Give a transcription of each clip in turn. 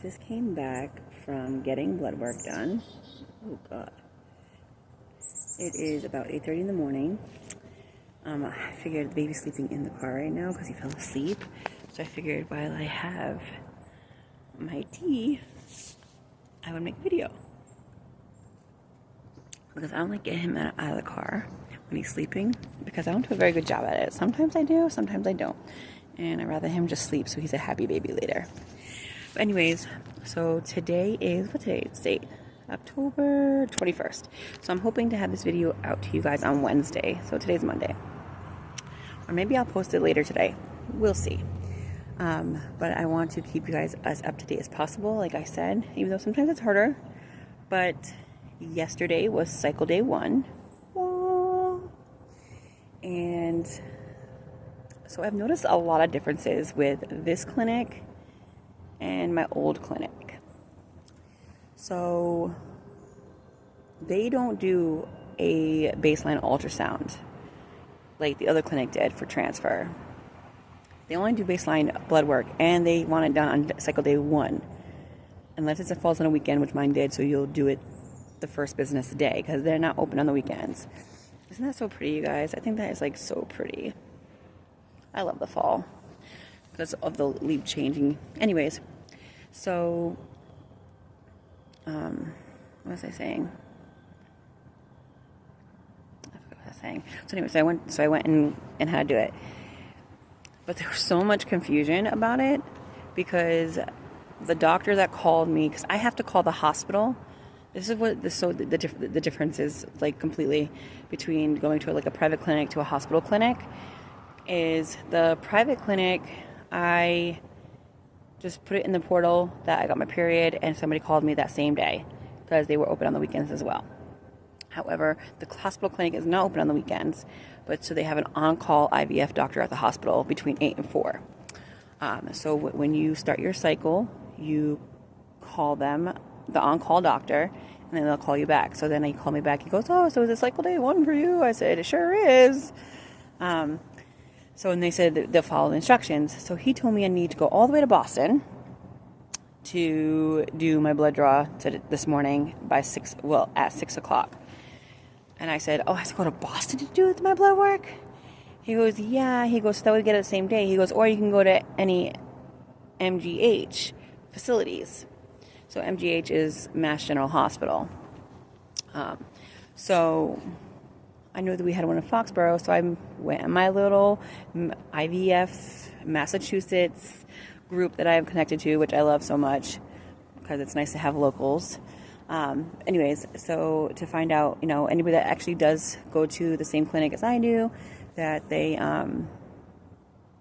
just came back from getting blood work done. Oh God. It is about 8:30 in the morning. I figured the baby's sleeping in the car right now because he fell asleep. So I figured while I have my tea, I would make a video. Because I don't like get him out of the car when he's sleeping because I don't do a very good job at it. Sometimes I do, sometimes I don't. And I'd rather him just sleep so he's a happy baby later. But anyways, so today is, what today's date? October 21st. So I'm hoping to have this video out to you guys on Wednesday. So today's Monday. Or maybe I'll post it later today. We'll see. But I want to keep you guys as up to date as possible, like I said, even though sometimes it's harder. But yesterday was cycle day 1. And so I've noticed a lot of differences with this clinic and my old clinic. So they don't do a baseline ultrasound like the other clinic did for transfer. They only do baseline blood work, and they want it done on cycle day 1. Unless it falls on a weekend, which mine did, so you'll do it the first business day, because they're not open on the weekends. Isn't that so pretty, you guys? I think that is like so pretty. I love the fall because of the leaf changing. Anyways, so what was I saying? I forgot what I was saying. So anyways, I went and had to do it. But there was so much confusion about it because the doctor that called me, because I have to call the hospital. This is what the difference is like completely between going to like a private clinic to a hospital clinic. Is the private clinic, I just put it in the portal that I got my period, and somebody called me that same day because they were open on the weekends as well. However, the hospital clinic is not open on the weekends, but so they have an on-call IVF doctor at the hospital between 8 and 4. So when you start your cycle, you call them, the on-call doctor, and then they'll call you back. So then he called me back. He goes, "Oh, so is it cycle day 1 for you?" I said, "It sure is." So and they said that they'll follow the instructions. So he told me I need to go all the way to Boston to do my blood draw this morning at 6 o'clock. And I said, "Oh, I have to go to Boston to do my blood work?" He goes, "Yeah." He goes, "So that we get it the same day." He goes, "Or you can go to any MGH facilities." So MGH is Mass General Hospital. So I knew that we had one in Foxborough, so I went in my little IVF Massachusetts group that I am connected to, which I love so much because it's nice to have locals. Anyways, so to find out, anybody that actually does go to the same clinic as I do, that they,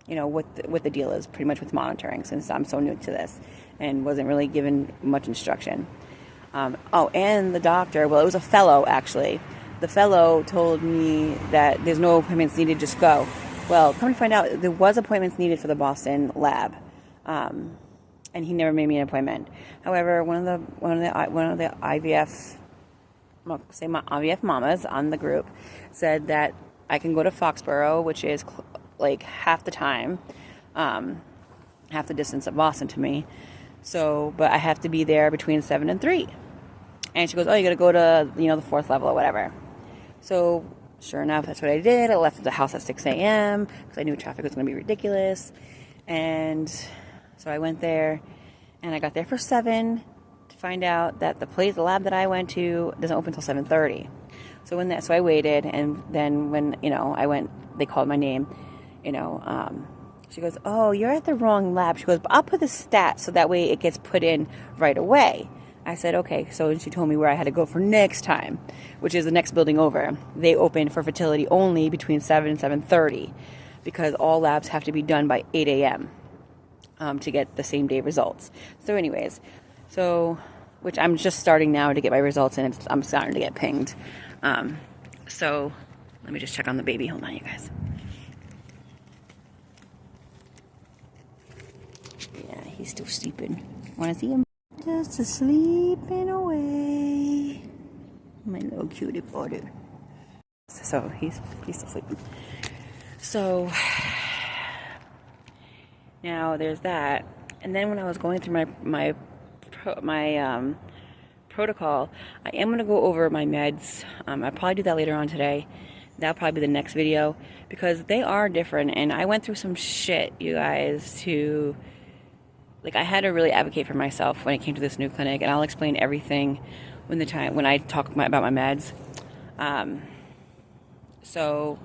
what the deal is pretty much with monitoring, since I'm so new to this and wasn't really given much instruction. And the doctor, well, it was a fellow actually. The fellow told me that there's no appointments needed, just go. Well, come to find out, there was appointments needed for the Boston lab. And he never made me an appointment. However, one of the IVF, my IVF mamas on the group said that I can go to Foxborough, which is like half the time, half the distance of Boston to me. So, but I have to be there between 7 and 3. And she goes, "Oh, you got to go to the 4th level or whatever." So sure enough, that's what I did. I left the house at 6 a.m. because I knew traffic was going to be ridiculous, and so I went there, and I got there for 7 to find out that the lab that I went to doesn't open until 7:30. So so I waited, and then when I went, they called my name. She goes, "Oh, you're at the wrong lab." She goes, "But I'll put the stat so that way it gets put in right away." I said, "Okay." So she told me where I had to go for next time, which is the next building over. They open for fertility only between 7 and 7:30 because all labs have to be done by 8 a.m. To get the same day results. So anyways, which I'm just starting now to get my results, and I'm starting to get pinged. So let me just check on the baby. Hold on, you guys. Yeah, he's still sleeping. Want to see him? Just sleeping away. My little cutie boy. So he's still sleeping. So now there's that. And then when I was going through my protocol, I am going to go over my meds. I'll probably do that later on today. That'll probably be the next video, because they are different, and I went through some shit, you guys, like, I had to really advocate for myself when it came to this new clinic, and I'll explain everything when I talk about my meds. So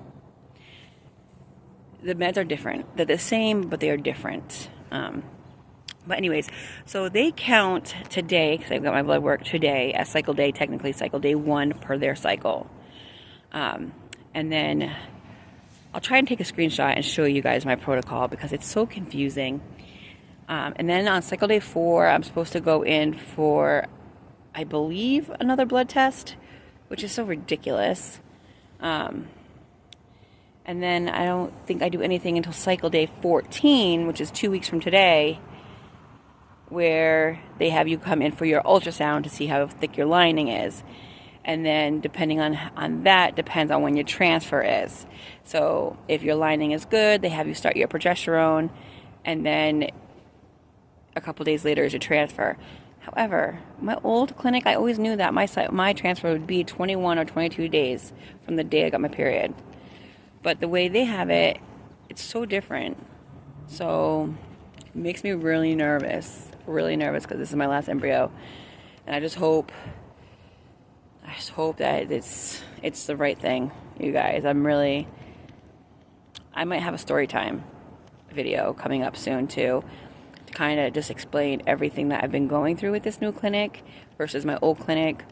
the meds are different. They're the same, but they are different. But anyways, so they count today, because I've got my blood work today, as cycle day, technically cycle day 1 per their cycle. And then I'll try and take a screenshot and show you guys my protocol, because it's so confusing. And then on cycle day 4, I'm supposed to go in for, I believe, another blood test, which is so ridiculous. And then I don't think I do anything until cycle day 14, which is 2 weeks from today, where they have you come in for your ultrasound to see how thick your lining is. And then depending on that, depends on when your transfer is. So if your lining is good, they have you start your progesterone, and then a couple days later is your transfer. However, my old clinic, I always knew that my transfer would be 21 or 22 days from the day I got my period. But the way they have it, it's so different. So it makes me really nervous, because this is my last embryo. And I just hope that it's the right thing, you guys. I might have a story time video coming up soon too, to kind of just explain everything that I've been going through with this new clinic versus my old clinic,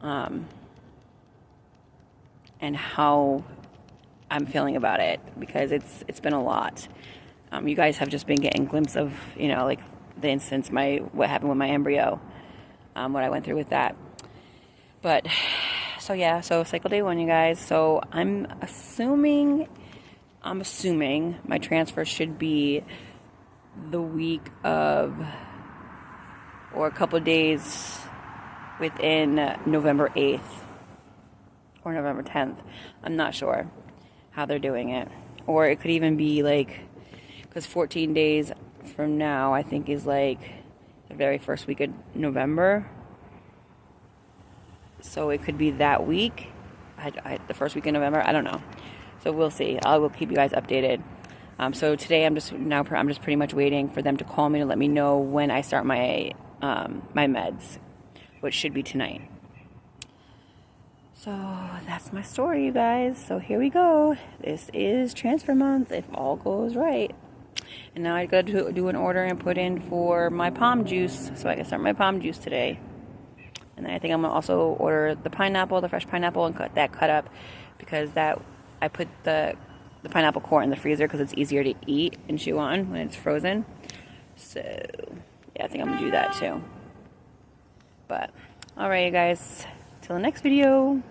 and how I'm feeling about it, because it's been a lot. You guys have just been getting a glimpse of, like the instance, what happened with my embryo, what I went through with that. But so yeah, so cycle day 1, you guys. So I'm assuming my transfer should be the week of, or a couple of days within November 8th or November 10th. I'm not sure how they're doing it. Or it could even be like, because 14 days from now, I think, is like the very first week of November. So it could be that week, the first week in November. I don't know. So we'll see. I will keep you guys updated. So today I'm just pretty much waiting for them to call me to let me know when I start my meds, which should be tonight. So that's my story, you guys. So here we go. This is transfer month, if all goes right. And now I got to do an order and put in for my palm juice, so I can start my palm juice today. And then I think I'm gonna also order the fresh pineapple, and cut up, because I put the pineapple core in the freezer because it's easier to eat and chew on when it's frozen. So yeah, I think I'm gonna do that too. But alright, you guys, till the next video.